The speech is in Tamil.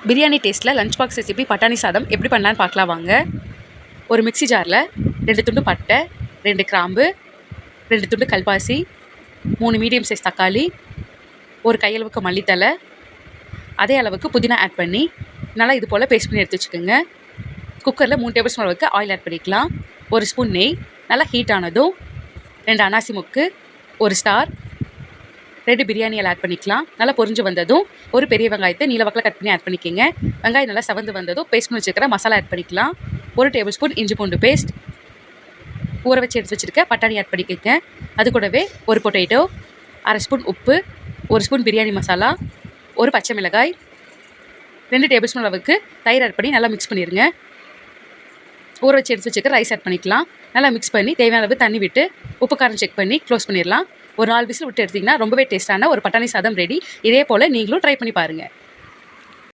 பிரியாணி டேஸ்ட்டில் லஞ்ச் பாக்ஸ் ரெசிபி பட்டாணி சாதம் எப்படி பண்ணலான்னு பார்க்கலாம் வாங்க. ஒரு மிக்ஸி ஜாரில் 2 துண்டு பட்டை, 2 கிராம்பு, 2 துண்டு கல்பாசி, 3 மீடியம் சைஸ் தக்காளி, ஒரு கையளவுக்கு மல்லித்தலை, அதே அளவுக்கு புதினா ஆட் பண்ணி நல்லா இது போல் பேஸ்ட் பண்ணி எடுத்து வச்சுக்கோங்க. குக்கரில் 3 டேபிள் ஸ்பூன் அளவுக்கு ஆயில் ஆட் பண்ணிக்கலாம். 1 ஸ்பூன் நெய் நல்லா ஹீட் ஆனதும் 2 அனாசி முக்கு, 1 ஸ்டார், 2 பிரியாணி இலை ஆட் பண்ணிக்கலாம். நல்லா பொரிஞ்சு வந்ததும் ஒரு பெரிய வெங்காயத்தை நீல வாக்கில் கட் பண்ணி ஆட் பண்ணிக்கோங்க. வெங்காயம் நல்லா செவந்து வந்ததும் பேஸ்ட் பண்ணி வச்சுருக்கிற மசாலா ஆட் பண்ணிக்கலாம். 1 டேபிள் ஸ்பூன் இஞ்சி பூண்டு பேஸ்ட், ஊற வச்சு எடுத்து வச்சுருக்க பட்டாணி ஆட் பண்ணிக்கோங்க. அது கூடவே ஒரு பொட்டேட்டோ, 1/2 ஸ்பூன் உப்பு, 1 ஸ்பூன் பிரியாணி மசாலா, 1 பச்சை மிளகாய், 2 டேபிள் ஸ்பூன் அளவுக்கு தயிர் ஆட் பண்ணி நல்லா மிக்ஸ் பண்ணிடுங்க. ஊற வச்சு எடுத்து வச்சுக்க ரைஸ் ஆட் பண்ணிக்கலாம். நல்லா மிக்ஸ் பண்ணி தேவையான அளவு தண்ணி விட்டு உப்பு காரம் செக் பண்ணி க்ளோஸ் பண்ணிடலாம். ஒரு 4 விசில் விட்டு எடுத்திங்கன்னா ரொம்பவே டேஸ்ட்டான ஒரு பட்டாணி சாதம் ரெடி. இதே போல் நீங்களும் ட்ரை பண்ணி பாருங்கள்.